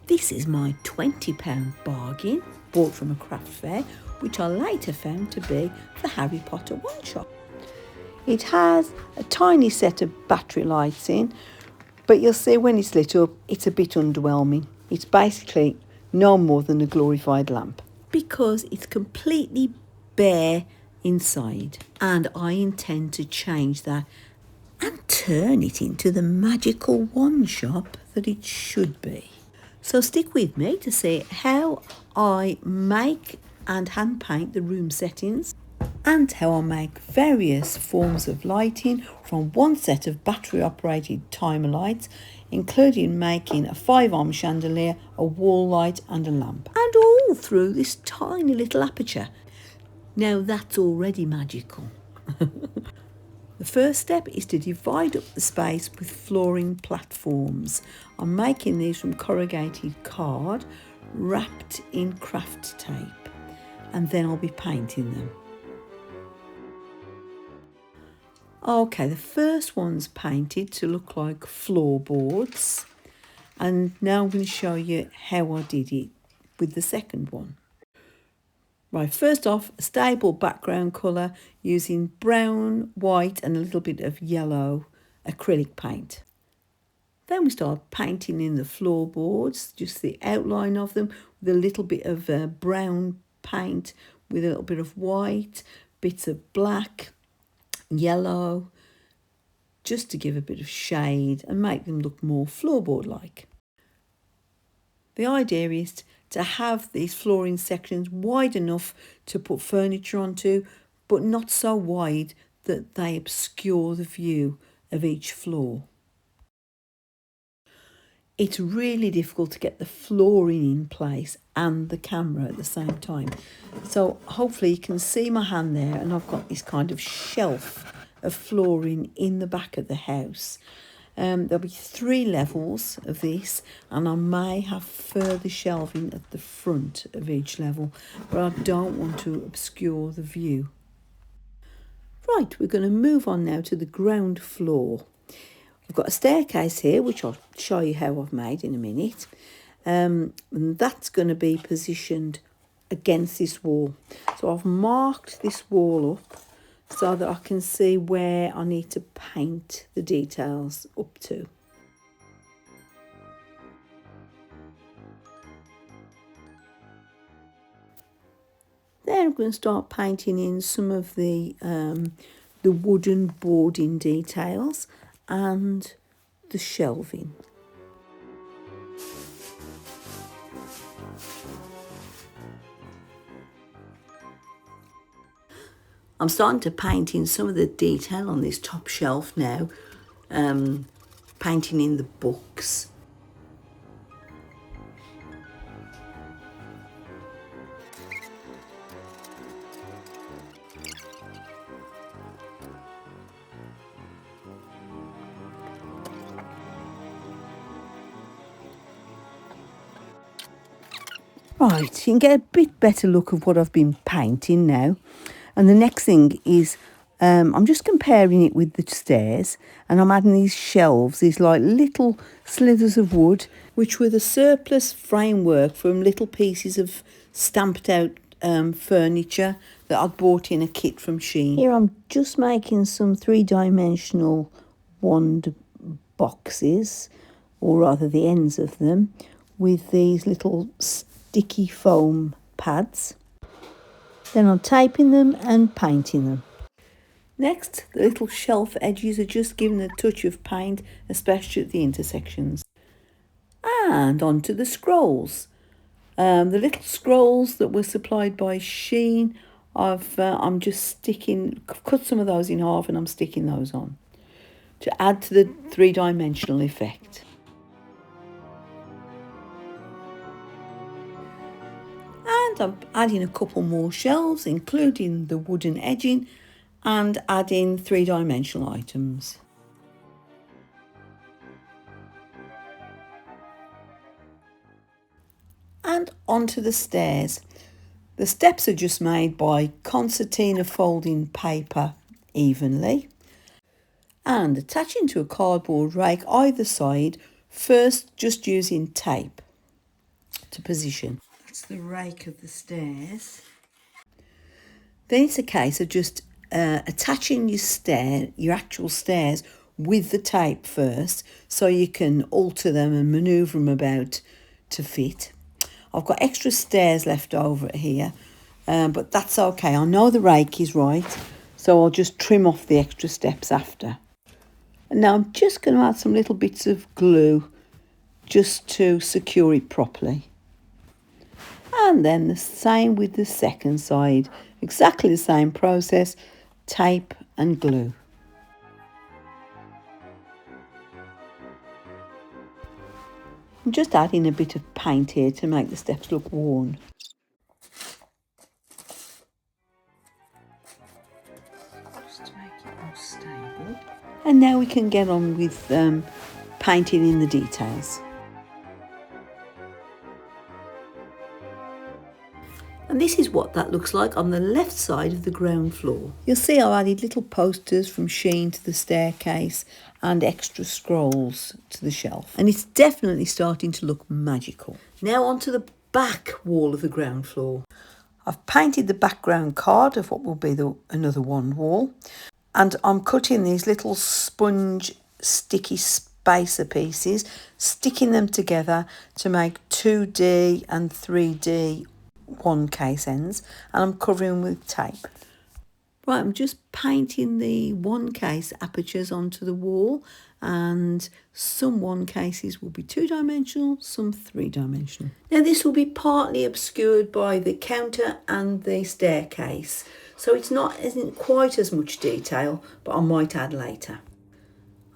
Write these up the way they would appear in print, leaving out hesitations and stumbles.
This is my £20 bargain bought from a craft fair, which I later found to be the Harry Potter Wand Shop. It has a tiny set of battery lights in, but you'll see when it's lit up, it's a bit underwhelming. It's basically no more than a glorified lamp because it's completely bare inside, and I intend to change that and turn it into the magical wand shop that it should be. So stick with me to see how I make and hand paint the room settings and how I make various forms of lighting from one set of battery operated timer lights, including making a 5-arm chandelier, a wall light and a lamp, and all through this tiny little aperture. Now that's already magical. The first step is to divide up the space with flooring platforms. I'm making these from corrugated card wrapped in craft tape, and then I'll be painting them. Okay, the first one's painted to look like floorboards, and now I'm going to show you how I did it with the second one. Right, first off, a stable background colour using brown, white and a little bit of yellow acrylic paint. Then we start painting in the floorboards, just the outline of them, with a little bit of brown paint, with a little bit of white, bits of black, yellow, just to give a bit of shade and make them look more floorboard-like. The idea is to have these flooring sections wide enough to put furniture onto, but not so wide that they obscure the view of each floor. It's really difficult to get the flooring in place and the camera at the same time. So hopefully you can see my hand there, and I've got this kind of shelf of flooring in the back of the house. There'll be 3 levels of this, and I may have further shelving at the front of each level, but I don't want to obscure the view. Right, we're going to move on now to the ground floor. I've got a staircase here, which I'll show you how I've made in a minute. And that's going to be positioned against this wall. So I've marked this wall up so that I can see where I need to paint the details up to. Then I'm going to start painting in some of the wooden boarding details and the shelving. I'm starting to paint in some of the detail on this top shelf now, painting in the books. Right, you can get a bit better look of what I've been painting now. And the next thing is, I'm just comparing it with the stairs, and I'm adding these shelves, these like little slithers of wood, which were the surplus framework from little pieces of stamped out furniture that I'd bought in a kit from Shein. Here I'm just making some 3-dimensional wand boxes, or rather the ends of them, with these little sticky foam pads. Then I'm taping them and painting them. Next, the little shelf edges are just given a touch of paint, especially at the intersections. And onto the scrolls. The little scrolls that were supplied by Shein, I'm just sticking, I've cut some of those in half and I'm sticking those on to add to the 3-dimensional effect. And I'm adding a couple more shelves, including the wooden edging, and adding 3-dimensional items. And onto the stairs. The steps are just made by concertina folding paper evenly and attaching to a cardboard rake either side, first just using tape. to position. That's the rake of the stairs. Then it's a case of just attaching your actual stairs with the tape first, so you can alter them and manoeuvre them about to fit. I've got extra stairs left over here, but that's okay. I know the rake is right, so I'll just trim off the extra steps after. And now I'm just going to add some little bits of glue just to secure it properly. And then the same with the second side. Exactly the same process, tape and glue. I'm just adding a bit of paint here to make the steps look worn. Just to make it more stable. And now we can get on with painting in the details. And this is what that looks like on the left side of the ground floor. You'll see I've added little posters from Shein to the staircase and extra scrolls to the shelf. And it's definitely starting to look magical. Now onto the back wall of the ground floor. I've painted the background card of what will be another wand wall. And I'm cutting these little sponge sticky spacer pieces, sticking them together to make 2D and 3D wand case ends, and I'm covering with tape. Right, I'm just painting the wand case apertures onto the wall, and some wand cases will be 2-dimensional, some 3-dimensional. Now this will be partly obscured by the counter and the staircase, so isn't quite as much detail, but I might add later.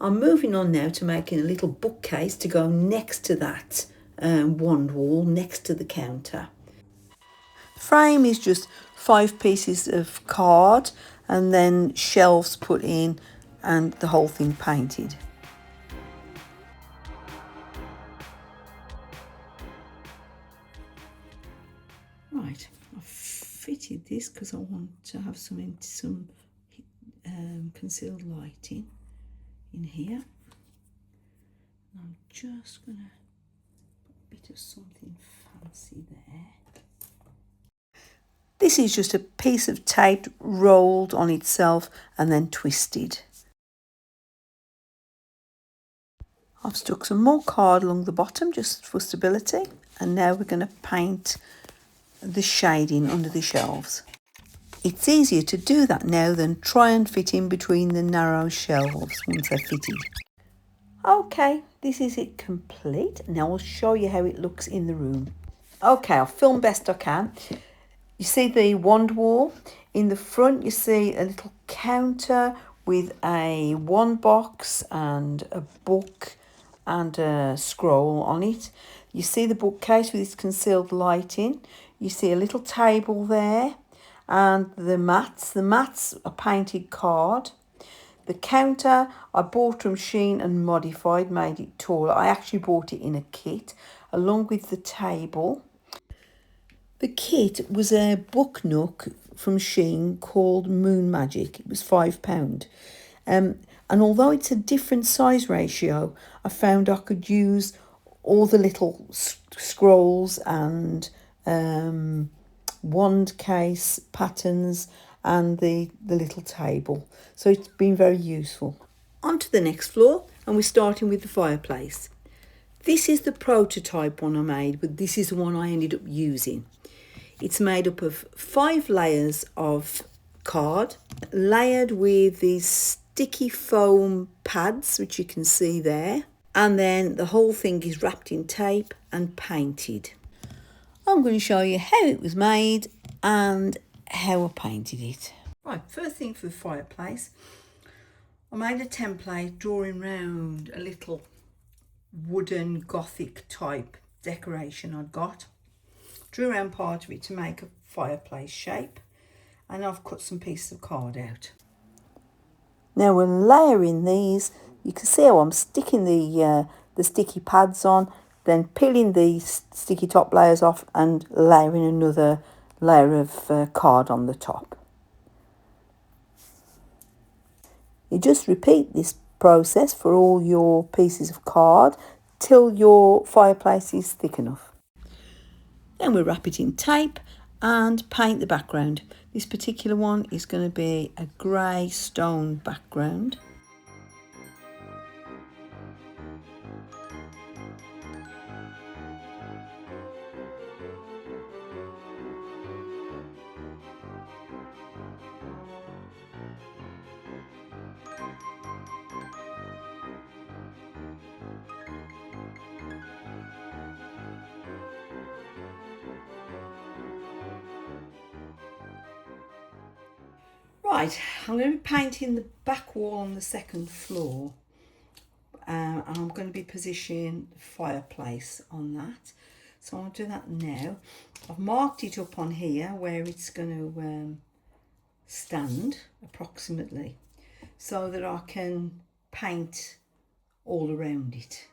I'm moving on now to making a little bookcase to go next to that wand wall, next to the counter. Frame is just 5 pieces of card and then shelves put in and the whole thing painted. Right, I've fitted this because I want to have some concealed lighting in here. I'm just going to put a bit of something fancy there. This is just a piece of tape rolled on itself and then twisted. I've stuck some more card along the bottom just for stability, and now we're going to paint the shading under the shelves. It's easier to do that now than try and fit in between the narrow shelves once they're fitted. Okay, this is it complete. Now I'll show you how it looks in the room. Okay, I'll film best I can. You see the wand wall. In the front you see a little counter with a wand box and a book and a scroll on it. You see the bookcase with its concealed lighting. You see a little table there and the mats. The mats are painted card. The counter I bought from Shein and modified, made it taller. I actually bought it in a kit along with the table. The kit was a book nook from Shein called Moon Magic. It was £5. And although it's a different size ratio, I found I could use all the little scrolls and wand case patterns and the little table. So it's been very useful. On to the next floor, and we're starting with the fireplace. This is the prototype one I made, but this is the one I ended up using. It's made up of 5 layers of card, layered with these sticky foam pads, which you can see there. And then the whole thing is wrapped in tape and painted. I'm going to show you how it was made and how I painted it. Right, first thing for the fireplace, I made a template drawing round a little wooden Gothic type decoration I'd got. Drew around part of it to make a fireplace shape, and I've cut some pieces of card out. Now when layering these, you can see how I'm sticking the sticky pads on, then peeling the sticky top layers off and layering another layer of card on the top. You just repeat this process for all your pieces of card till your fireplace is thick enough. Then we wrap it in tape and paint the background. This particular one is going to be a grey stone background. Right, I'm going to be painting the back wall on the second floor, and I'm going to be positioning the fireplace on that. So I'll do that now. I've marked it up on here where it's going to stand approximately, so that I can paint all around it.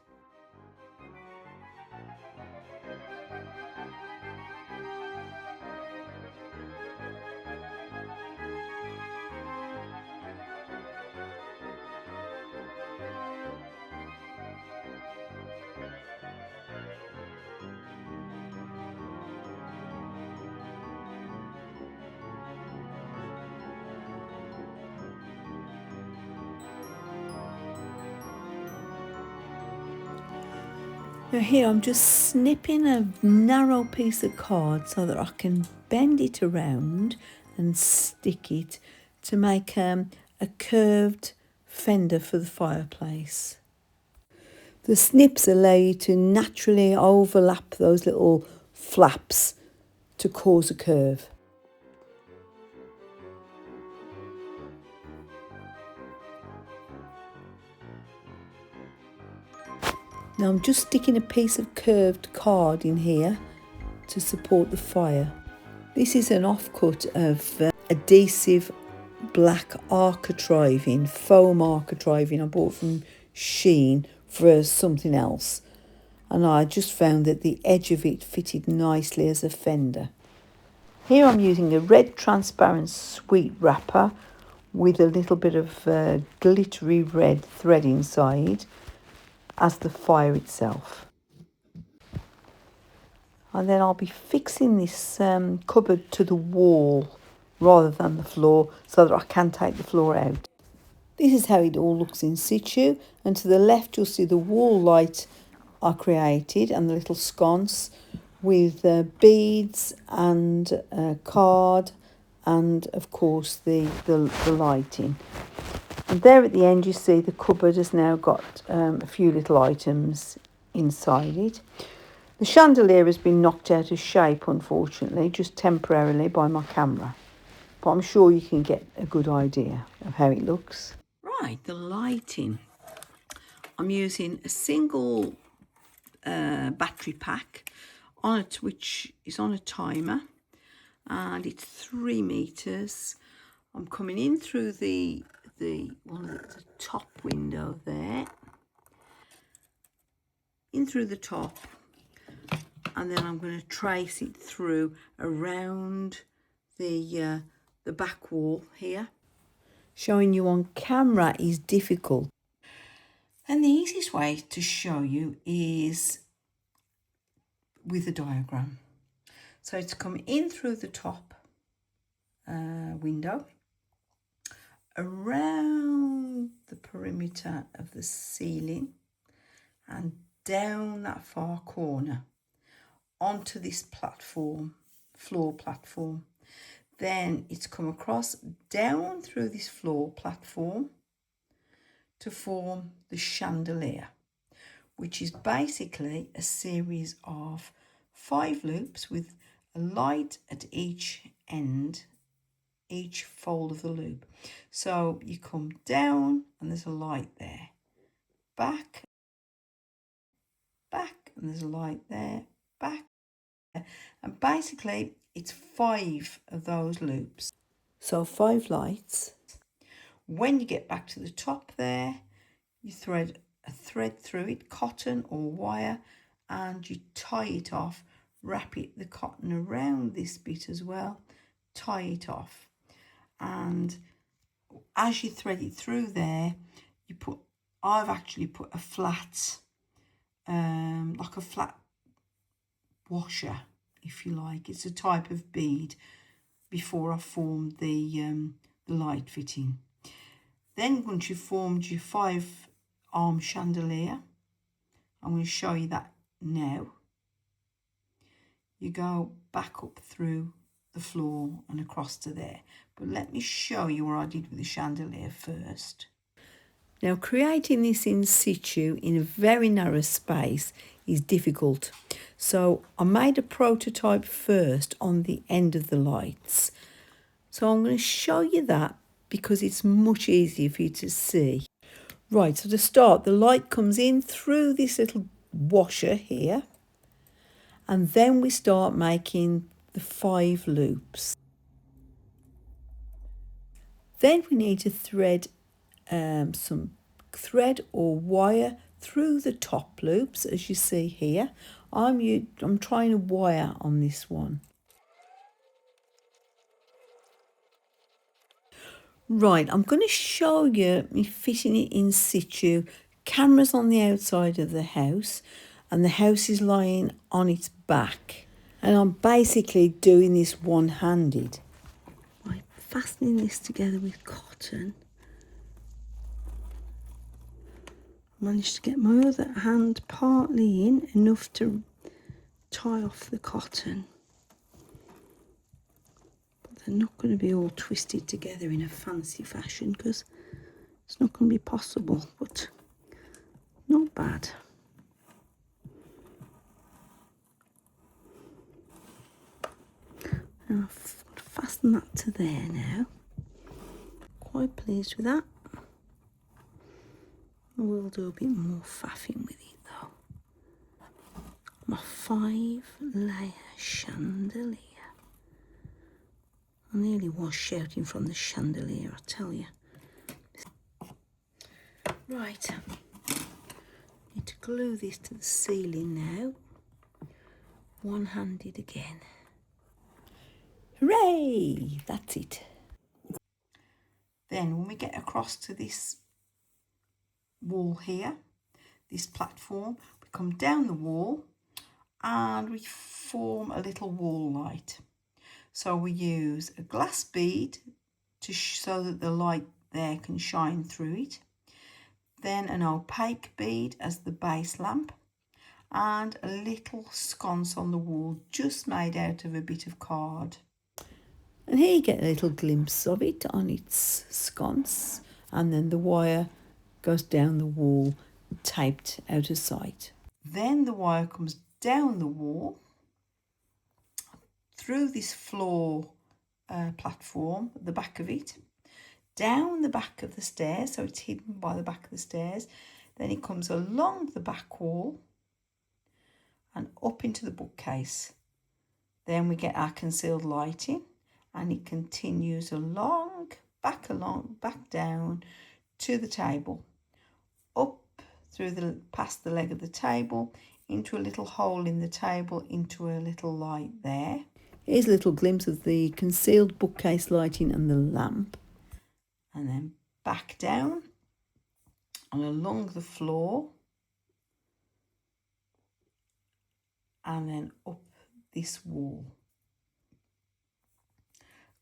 Now here I'm just snipping a narrow piece of card so that I can bend it around and stick it to make a curved fender for the fireplace. The snips allow you to naturally overlap those little flaps to cause a curve. Now I'm just sticking a piece of curved card in here to support the fire. This is an offcut of adhesive black architriving, foam architriving I bought from Shein for something else. And I just found that the edge of it fitted nicely as a fender. Here I'm using a red transparent sweet wrapper with a little bit of glittery red thread inside as the fire itself. And then I'll be fixing this cupboard to the wall rather than the floor so that I can take the floor out. This is how it all looks in situ, and to the left you'll see the wall light I created and the little sconce with beads and a card and of course the lighting. And there at the end you see the cupboard has now got a few little items inside it. The chandelier has been knocked out of shape, unfortunately, just temporarily by my camera. But I'm sure you can get a good idea of how it looks. Right, the lighting. I'm using a single battery pack on it, which is on a timer, and it's 3 meters. I'm coming in through the top window there, in through the top, and then I'm going to trace it through around the back wall here. Showing you on camera is difficult, and the easiest way to show you is with a diagram. So it's come in through the top window, around the perimeter of the ceiling, and down that far corner onto this floor platform. Then it's come across down through this floor platform to form the chandelier, which is basically a series of 5 loops with a light at each end, each fold of the loop. So you come down and there's a light there, back, and there's a light there, back, and basically it's 5 of those loops. So 5 lights. When you get back to the top there, you thread a thread through it, cotton or wire, and you tie it off, wrap the cotton around this bit as well, tie it off. And as you thread it through there, I've actually put a flat, like a flat washer if you like. It's a type of bead before I formed the light fitting. Then once you've formed your 5-arm chandelier, I'm going to show you that now. You go back up through the floor and across to there. But let me show you what I did with the chandelier first. Now, creating this in situ in a very narrow space is difficult. So I made a prototype first on the end of the lights. So I'm going to show you that because it's much easier for you to see. Right, so to start, the light comes in through this little washer here. And then we start making the 5 loops. Then we need to thread some thread or wire through the top loops, as you see here. I'm trying a wire on this one. Right, I'm going to show you me fitting it in situ. Camera's on the outside of the house and the house is lying on its back. And I'm basically doing this one-handed. By fastening this together with cotton, I managed to get my other hand partly in, enough to tie off the cotton. But they're not going to be all twisted together in a fancy fashion because it's not going to be possible, but not bad. And I've fastened that to there now. Quite pleased with that. I will do a bit more faffing with it though. My 5-layer chandelier. I nearly was shouting from the chandelier, I tell you. Right, need to glue this to the ceiling now. One-handed again. Hooray! That's it. Then when we get across to this wall here, this platform, we come down the wall and we form a little wall light. So we use a glass bead so that the light there can shine through it. Then an opaque bead as the base lamp and a little sconce on the wall just made out of a bit of card. And here you get a little glimpse of it on its sconce, and then the wire goes down the wall taped out of sight. Then the wire comes down the wall through this floor platform at the back of it, down the back of the stairs, so it's hidden by the back of the stairs. Then it comes along the back wall and up into the bookcase. Then we get our concealed lighting and it continues along, back down to the table, up through past the leg of the table, into a little hole in the table, into a little light there. Here's a little glimpse of the concealed bookcase lighting and the lamp. And then back down and along the floor. And then up this wall.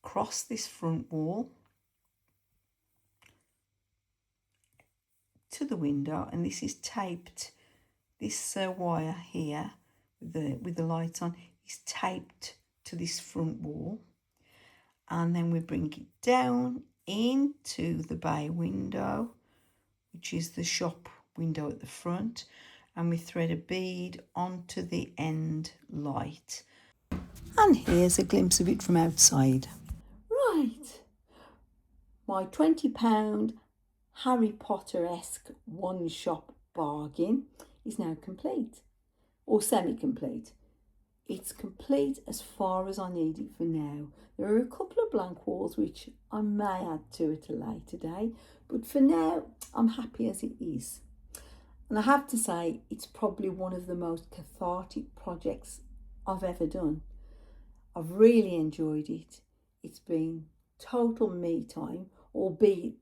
Across this front wall to the window, and this is taped. This wire here with the light on is taped to this front wall, and then we bring it down into the bay window, which is the shop window at the front, and we thread a bead onto the end light. And here's a glimpse of it from outside. Right, my £20 Harry Potter-esque wand shop bargain is now complete, or semi-complete. It's complete as far as I need it for now. There are a couple of blank walls which I may add to at a later day, but for now I'm happy as it is. And I have to say, it's probably one of the most cathartic projects I've ever done. I've really enjoyed it. It's been total me time, albeit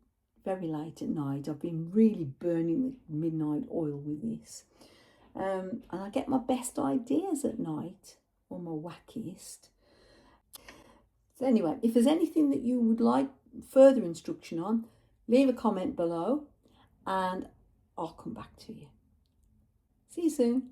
very late at night. I've been really burning the midnight oil with this. And I get my best ideas at night. or my wackiest. So anyway, if there's anything that you would like further instruction on, leave a comment below and I'll come back to you. See you soon.